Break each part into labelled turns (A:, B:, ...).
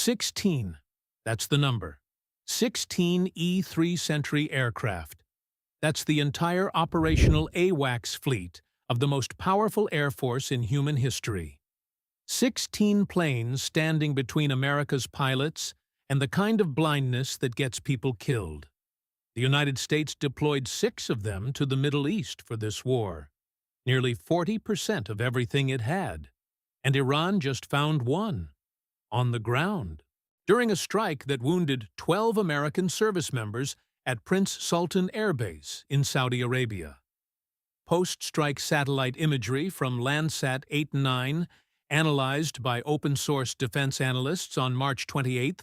A: 16. That's the number. 16 E-3 Sentry aircraft. That's the entire operational AWACS fleet of the most powerful air force in human history. 16 planes standing between America's pilots and the kind of blindness that gets people killed. The United States deployed 6 of them to the Middle East for this war, nearly 40% of everything it had. And Iran just found 1, on the ground, during a strike that wounded 12 American service members at Prince Sultan Air Base in Saudi Arabia. Post-strike satellite imagery from Landsat 8 and 9, analyzed by open-source defense analysts on March 28,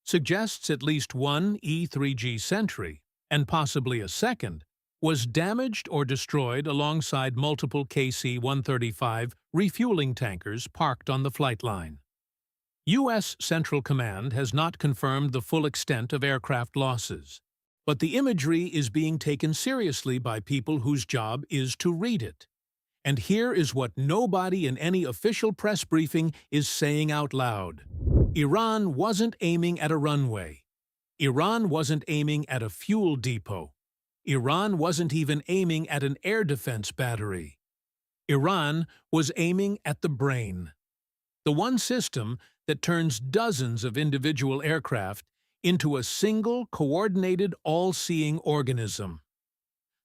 A: suggests at least 1 E-3G Sentry, and possibly a second, was damaged or destroyed alongside multiple KC-135 refueling tankers parked on the flight line. U.S. Central Command has not confirmed the full extent of aircraft losses, but the imagery is being taken seriously by people whose job is to read it. And here is what nobody in any official press briefing is saying out loud. Iran wasn't aiming at a runway. Iran wasn't aiming at a fuel depot. Iran wasn't even aiming at an air defense battery. Iran was aiming at the brain. The one system that turns dozens of individual aircraft into a single, coordinated, all-seeing organism.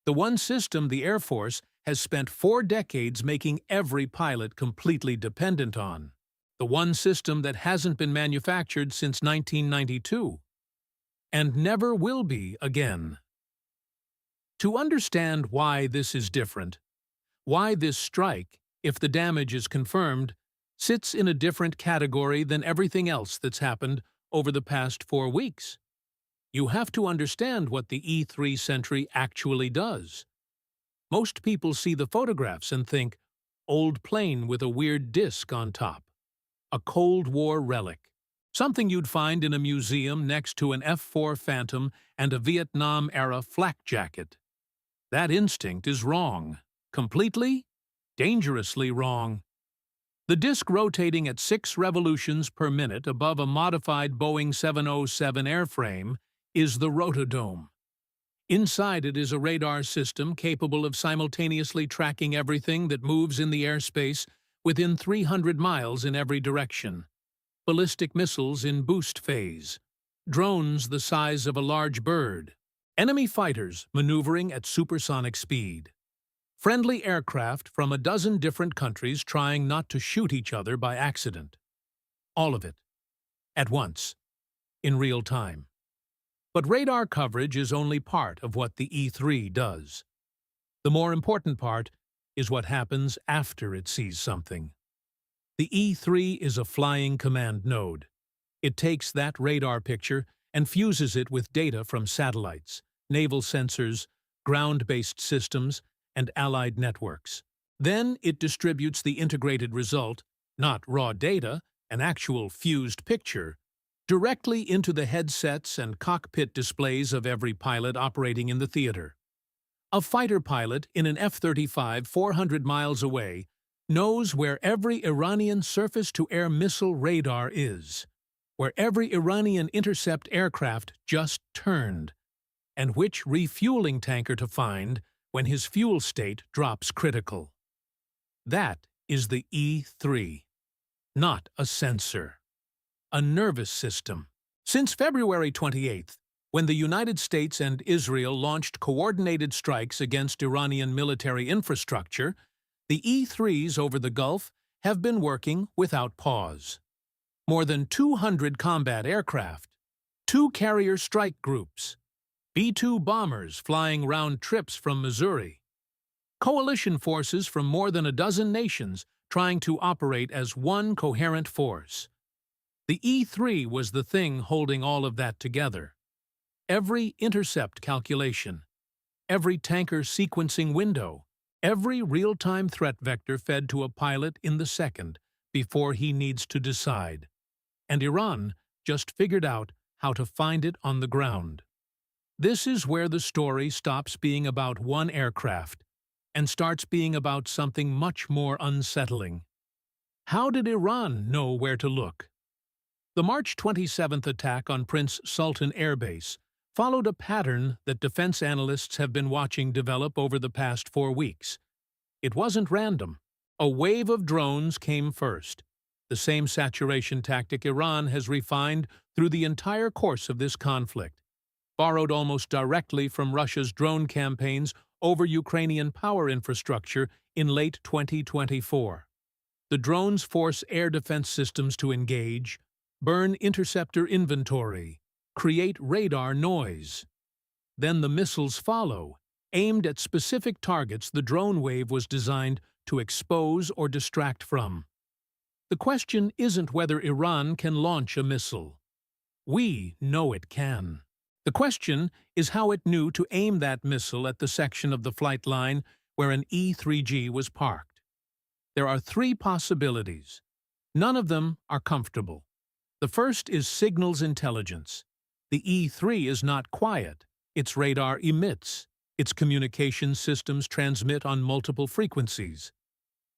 A: The one system the Air Force has spent 4 decades making every pilot completely dependent on. The one system that hasn't been manufactured since 1992. And never will be again. To understand why this is different, why this strike, if the damage is confirmed, sits in a different category than everything else that's happened over the past 4 weeks, you have to understand what the E-3 Sentry actually does. Most people see the photographs and think, old plane with a weird disc on top. A Cold War relic. Something you'd find in a museum next to an F-4 Phantom and a Vietnam-era flak jacket. That instinct is wrong. Completely, dangerously wrong. The disc rotating at 6 revolutions per minute above a modified Boeing 707 airframe is the rotodome. Inside it is a radar system capable of simultaneously tracking everything that moves in the airspace within 300 miles in every direction. Ballistic missiles in boost phase, drones the size of a large bird, enemy fighters maneuvering at supersonic speed, friendly aircraft from a dozen different countries trying not to shoot each other by accident. All of it, at once, in real time. But radar coverage is only part of what the E-3 does. The more important part is what happens after it sees something. The E-3 is a flying command node. It takes that radar picture and fuses it with data from satellites, naval sensors, ground-based systems, and allied networks. Then it distributes the integrated result, not raw data, an actual fused picture, directly into the headsets and cockpit displays of every pilot operating in the theater. A fighter pilot in an F-35 400 miles away knows where every Iranian surface-to-air missile radar is, where every Iranian intercept aircraft just turned, and which refueling tanker to find when his fuel state drops critical. That is the E-3, not a sensor. A nervous system. Since February 28th, when the United States and Israel launched coordinated strikes against Iranian military infrastructure, the E-3s over the Gulf have been working without pause. More than 200 combat aircraft, 2 carrier strike groups, B-2 bombers flying round trips from Missouri, coalition forces from more than a dozen nations trying to operate as one coherent force. The E-3 was the thing holding all of that together. Every intercept calculation, every tanker sequencing window, every real-time threat vector fed to a pilot in the second before he needs to decide. And Iran just figured out how to find it on the ground. This is where the story stops being about one aircraft and starts being about something much more unsettling. How did Iran know where to look? The March 27th attack on Prince Sultan Air Base followed a pattern that defense analysts have been watching develop over the past 4 weeks. It wasn't random. A wave of drones came first, the same saturation tactic Iran has refined through the entire course of this conflict, borrowed almost directly from Russia's drone campaigns over Ukrainian power infrastructure in late 2024. The drones force air defense systems to engage, burn interceptor inventory, create radar noise. Then the missiles follow. Aimed at specific targets, the drone wave was designed to expose or distract from. The question isn't whether Iran can launch a missile. We know it can. The question is how it knew to aim that missile at the section of the flight line where an E-3G was parked. There are three possibilities. None of them are comfortable. The first is signals intelligence. The E-3 is not quiet. Its radar emits. Its communication systems transmit on multiple frequencies.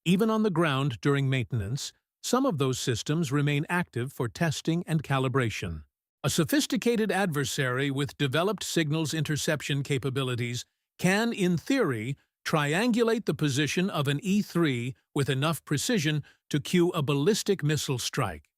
A: Even on the ground during maintenance, some of those systems remain active for testing and calibration. A sophisticated adversary with developed signals interception capabilities can, in theory, triangulate the position of an E-3 with enough precision to cue a ballistic missile strike.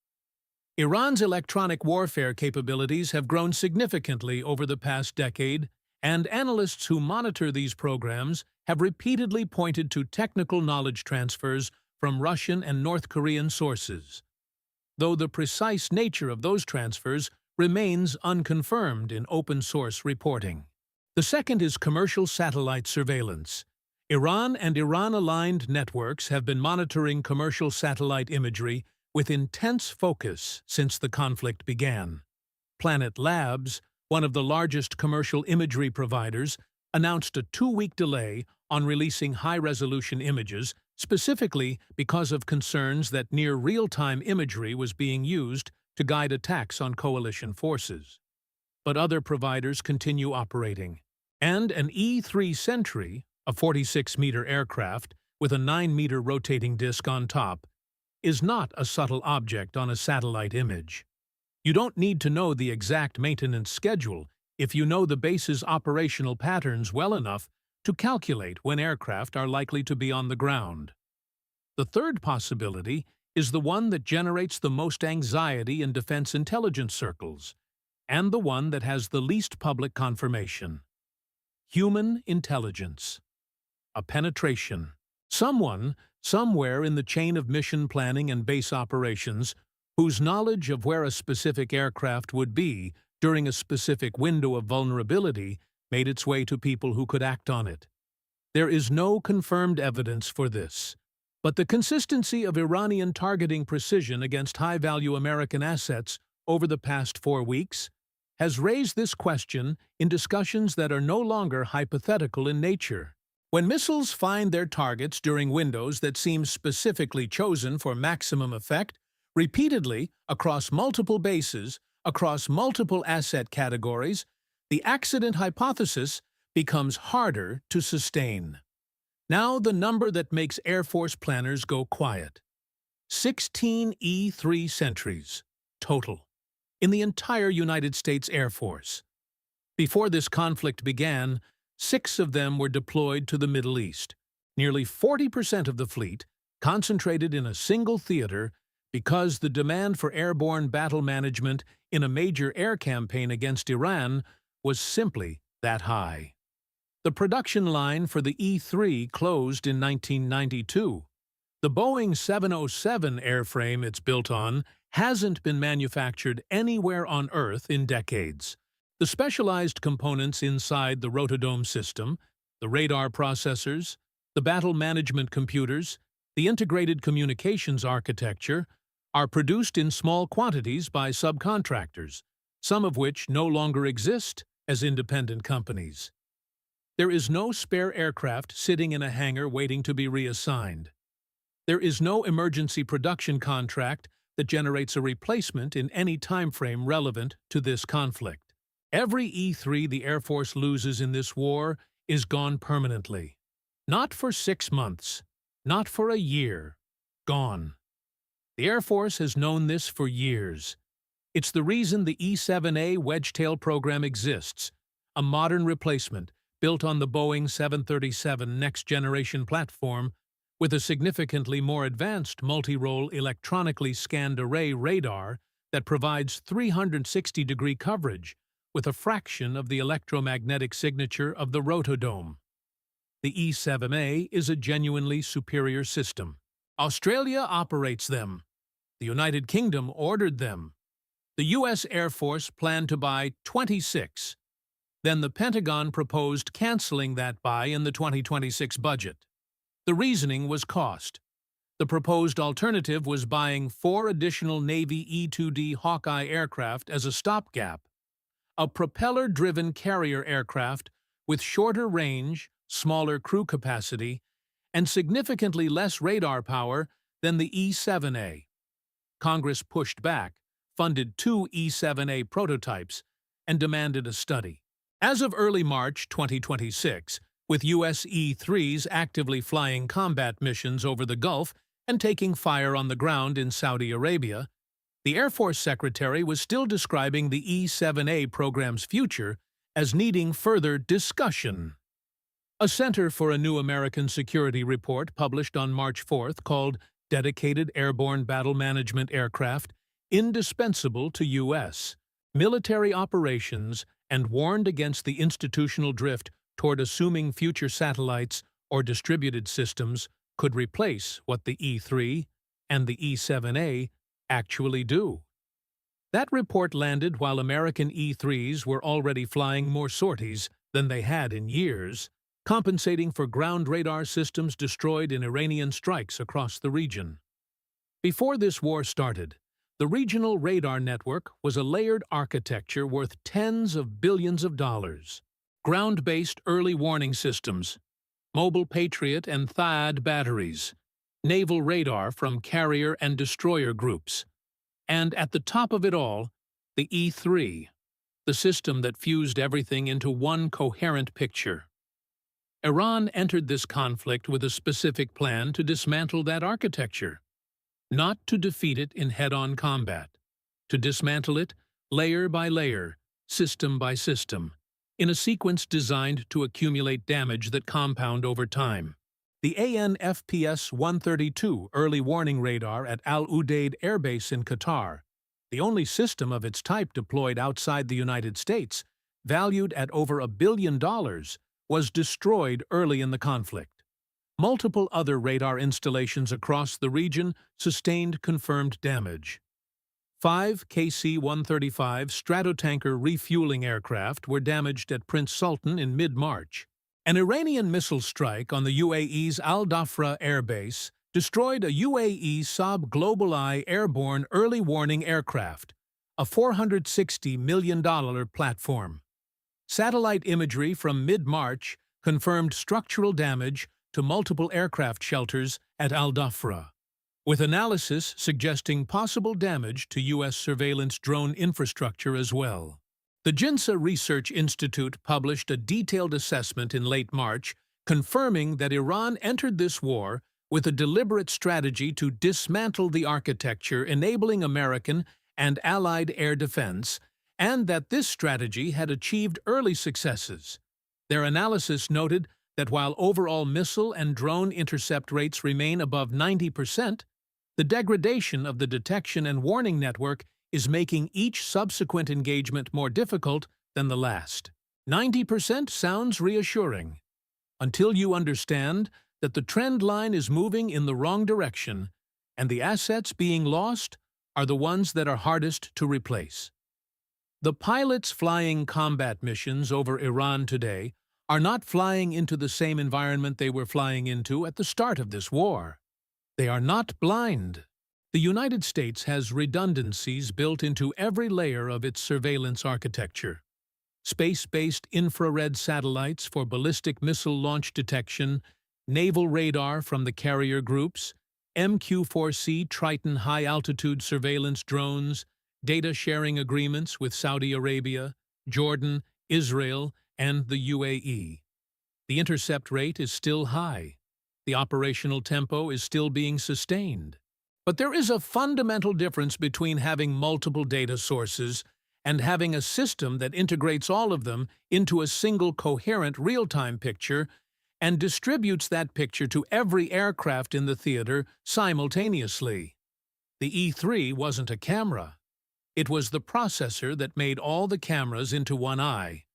A: Iran's electronic warfare capabilities have grown significantly over the past decade, and analysts who monitor these programs have repeatedly pointed to technical knowledge transfers from Russian and North Korean sources, though the precise nature of those transfers remains unconfirmed in open-source reporting. The second is commercial satellite surveillance. Iran and Iran-aligned networks have been monitoring commercial satellite imagery with intense focus since the conflict began. Planet Labs, one of the largest commercial imagery providers, announced a 2-week delay on releasing high-resolution images, specifically because of concerns that near real-time imagery was being used to guide attacks on coalition forces. But other providers continue operating, and an E-3 Sentry, a 46-meter aircraft with a 9-meter rotating disc on top, is not a subtle object on a satellite image. You don't need to know the exact maintenance schedule if you know the base's operational patterns well enough to calculate when aircraft are likely to be on the ground. The third possibility is the one that generates the most anxiety in defense intelligence circles, and the one that has the least public confirmation. Human intelligence. A penetration. Someone, somewhere in the chain of mission planning and base operations, whose knowledge of where a specific aircraft would be during a specific window of vulnerability made its way to people who could act on it. There is no confirmed evidence for this, but the consistency of Iranian targeting precision against high-value American assets over the past 4 weeks has raised this question in discussions that are no longer hypothetical in nature. When missiles find their targets during windows that seem specifically chosen for maximum effect, repeatedly across multiple bases, across multiple asset categories, the accident hypothesis becomes harder to sustain. Now the number that makes Air Force planners go quiet. 16 E-3 Sentries, total, in the entire United States Air Force. Before this conflict began, 6 of them were deployed to the Middle East, nearly 40% of the fleet concentrated in a single theater because the demand for airborne battle management in a major air campaign against Iran was simply that high. The production line for the E-3 closed in 1992. The Boeing 707 airframe it's built on hasn't been manufactured anywhere on Earth in decades. The specialized components inside the rotodome system, the radar processors, the battle management computers, the integrated communications architecture, are produced in small quantities by subcontractors, some of which no longer exist as independent companies. There is no spare aircraft sitting in a hangar waiting to be reassigned. There is no emergency production contract that generates a replacement in any time frame relevant to this conflict. Every E-3 the Air Force loses in this war is gone permanently. Not for 6 months, not for a year. Gone. The Air Force has known this for years. It's the reason the E-7A Wedgetail program exists, a modern replacement built on the Boeing 737 next-generation platform with a significantly more advanced multi-role electronically scanned array radar that provides 360-degree coverage with a fraction of the electromagnetic signature of the rotodome. The E-7A is a genuinely superior system. Australia operates them. The United Kingdom ordered them. The U.S. Air Force planned to buy 26. Then the Pentagon proposed canceling that buy in the 2026 budget. The reasoning was cost. The proposed alternative was buying 4 additional Navy E-2D Hawkeye aircraft as a stopgap, a propeller-driven carrier aircraft with shorter range, smaller crew capacity, and significantly less radar power than the E-7A. Congress pushed back, funded 2 E-7A prototypes, and demanded a study. As of early March 2026, with U.S. E-3s actively flying combat missions over the Gulf and taking fire on the ground in Saudi Arabia, the Air Force Secretary was still describing the E-7A program's future as needing further discussion. A Center for a New American Security report published on March 4th called Dedicated Airborne Battle Management Aircraft Indispensable to U.S. Military Operations and warned against the institutional drift toward assuming future satellites or distributed systems could replace what the E-3 and the E-7A actually do. That report landed while American E-3s were already flying more sorties than they had in years, compensating for ground radar systems destroyed in Iranian strikes across the region. Before this war started, the regional radar network was a layered architecture worth tens of billions of dollars. Ground-based early warning systems, mobile Patriot and THAAD batteries, naval radar from carrier and destroyer groups, and at the top of it all, the E-3, the system that fused everything into one coherent picture. Iran entered this conflict with a specific plan to dismantle that architecture, not to defeat it in head-on combat, to dismantle it layer by layer, system by system, in a sequence designed to accumulate damage that compound over time. The AN/FPS-132 early warning radar at Al Udeid Air Base in Qatar, the only system of its type deployed outside the United States, valued at over $1 billion, was destroyed early in the conflict. Multiple other radar installations across the region sustained confirmed damage. 5 KC-135 Stratotanker refueling aircraft were damaged at Prince Sultan in mid-March. An Iranian missile strike on the UAE's Al Dhafra Air Base destroyed a UAE Saab Global Eye airborne early warning aircraft, a $460 million platform. Satellite imagery from mid-March confirmed structural damage to multiple aircraft shelters at Al Dhafra, with analysis suggesting possible damage to U.S. surveillance drone infrastructure as well. The Jinsa Research Institute published a detailed assessment in late March confirming that Iran entered this war with a deliberate strategy to dismantle the architecture enabling American and Allied air defense, and that this strategy had achieved early successes. Their analysis noted that while overall missile and drone intercept rates remain above 90%, the degradation of the detection and warning network is making each subsequent engagement more difficult than the last. 90% sounds reassuring, until you understand that the trend line is moving in the wrong direction, and the assets being lost are the ones that are hardest to replace. The pilots flying combat missions over Iran today are not flying into the same environment they were flying into at the start of this war. They are not blind. The United States has redundancies built into every layer of its surveillance architecture. Space-based infrared satellites for ballistic missile launch detection, naval radar from the carrier groups, MQ-4C Triton high-altitude surveillance drones, data-sharing agreements with Saudi Arabia, Jordan, Israel, and the UAE. The intercept rate is still high. The operational tempo is still being sustained. But there is a fundamental difference between having multiple data sources and having a system that integrates all of them into a single coherent real-time picture and distributes that picture to every aircraft in the theater simultaneously. The E-3 wasn't a camera. It was the processor that made all the cameras into one eye.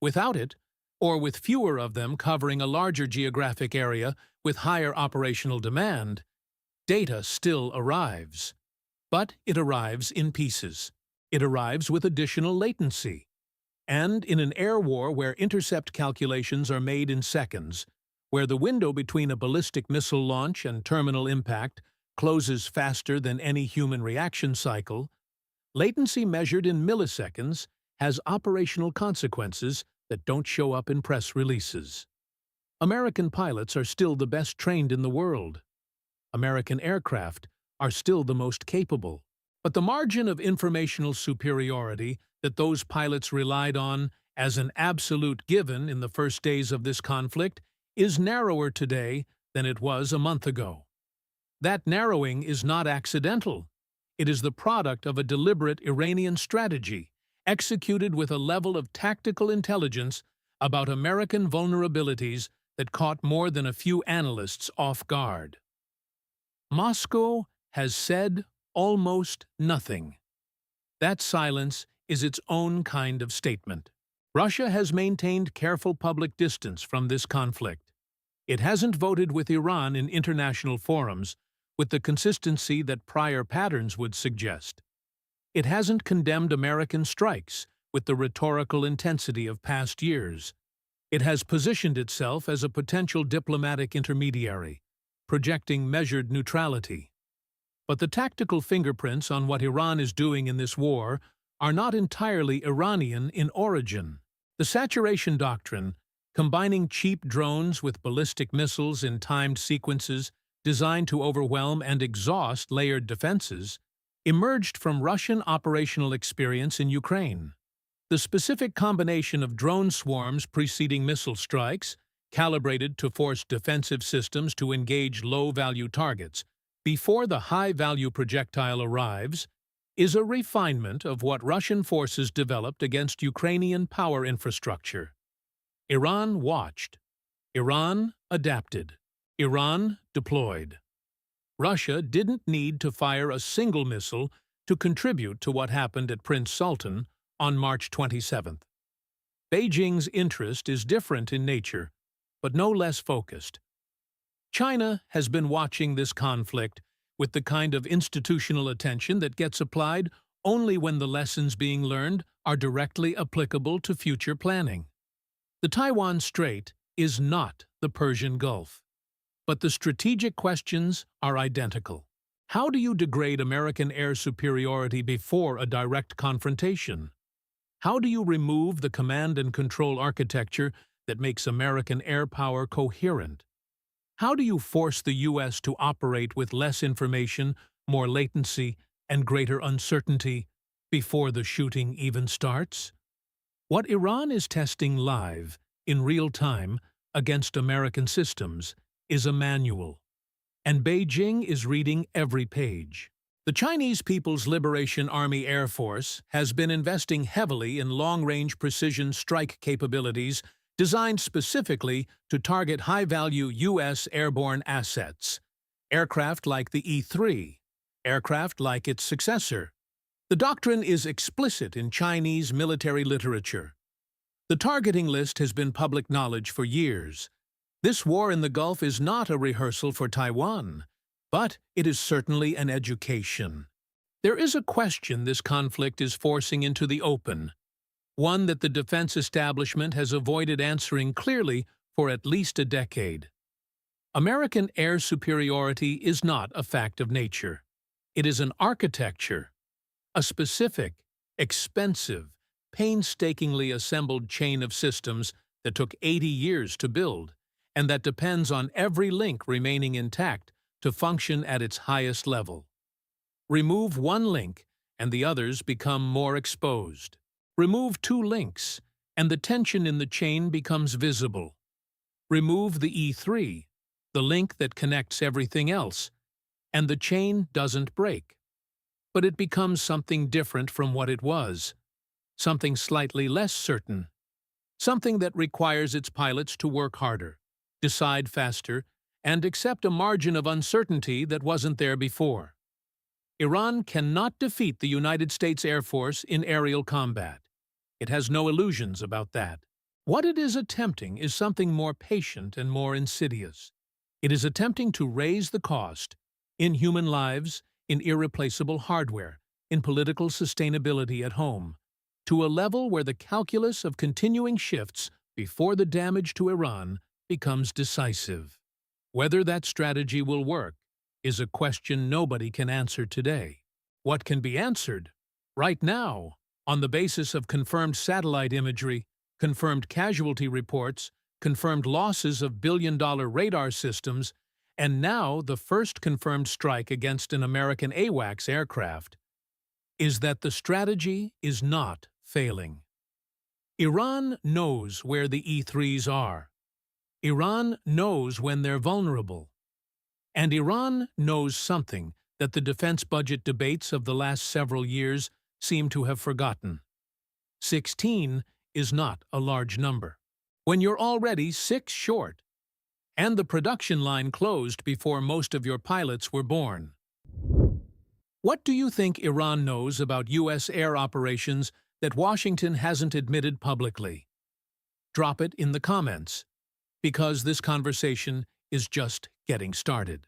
A: Without it, or with fewer of them covering a larger geographic area with higher operational demand, data still arrives. But it arrives in pieces. It arrives with additional latency. And in an air war where intercept calculations are made in seconds, where the window between a ballistic missile launch and terminal impact closes faster than any human reaction cycle, latency measured in milliseconds has operational consequences that don't show up in press releases. American pilots are still the best trained in the world. American aircraft are still the most capable. But the margin of informational superiority that those pilots relied on as an absolute given in the first days of this conflict is narrower today than it was a month ago. That narrowing is not accidental. It is the product of a deliberate Iranian strategy, executed with a level of tactical intelligence about American vulnerabilities that caught more than a few analysts off guard. Moscow has said almost nothing. That silence is its own kind of statement. Russia has maintained careful public distance from this conflict. It hasn't voted with Iran in international forums with the consistency that prior patterns would suggest. It hasn't condemned American strikes with the rhetorical intensity of past years. It has positioned itself as a potential diplomatic intermediary, projecting measured neutrality. But the tactical fingerprints on what Iran is doing in this war are not entirely Iranian in origin. The saturation doctrine, combining cheap drones with ballistic missiles in timed sequences designed to overwhelm and exhaust layered defenses, emerged from Russian operational experience in Ukraine. The specific combination of drone swarms preceding missile strikes, calibrated to force defensive systems to engage low-value targets before the high-value projectile arrives, is a refinement of what Russian forces developed against Ukrainian power infrastructure. Iran watched. Iran adapted. Iran deployed. Russia didn't need to fire a single missile to contribute to what happened at Prince Sultan on March 27th. Beijing's interest is different in nature, but no less focused. China has been watching this conflict with the kind of institutional attention that gets applied only when the lessons being learned are directly applicable to future planning. The Taiwan Strait is not the Persian Gulf, but the strategic questions are identical. How do you degrade American air superiority before a direct confrontation? How do you remove the command and control architecture that makes American air power coherent? How do you force the U.S. to operate with less information, more latency, and greater uncertainty before the shooting even starts? What Iran is testing live, in real time, against American systems is a manual, and Beijing is reading every page. The Chinese People's Liberation Army Air Force has been investing heavily in long-range precision strike capabilities designed specifically to target high-value U.S. airborne assets, aircraft like the E-3, aircraft like its successor. The doctrine is explicit in Chinese military literature. The targeting list has been public knowledge for years. This war in the Gulf is not a rehearsal for Taiwan, but it is certainly an education. There is a question this conflict is forcing into the open, one that the defense establishment has avoided answering clearly for at least a decade. American air superiority is not a fact of nature. It is an architecture, a specific, expensive, painstakingly assembled chain of systems that took 80 years to build, and that depends on every link remaining intact to function at its highest level. Remove one link, and the others become more exposed. Remove two links, and the tension in the chain becomes visible. Remove the E-3, the link that connects everything else, and the chain doesn't break. But it becomes something different from what it was, something slightly less certain, something that requires its pilots to work harder, decide faster, and accept a margin of uncertainty that wasn't there before. Iran cannot defeat the United States Air Force in aerial combat. It has no illusions about that. What it is attempting is something more patient and more insidious. It is attempting to raise the cost, in human lives, in irreplaceable hardware, in political sustainability at home, to a level where the calculus of continuing shifts before the damage to Iran becomes decisive. Whether that strategy will work is a question nobody can answer today. What can be answered right now, on the basis of confirmed satellite imagery, confirmed casualty reports, confirmed losses of billion-dollar radar systems, and now the first confirmed strike against an American AWACS aircraft, is that the strategy is not failing. Iran knows where the E-3s are. Iran knows when they're vulnerable. And Iran knows something that the defense budget debates of the last several years seem to have forgotten. 16 is not a large number. When you're already 6 short, and the production line closed before most of your pilots were born. What do you think Iran knows about U.S. air operations that Washington hasn't admitted publicly? Drop it in the comments, because this conversation is just getting started.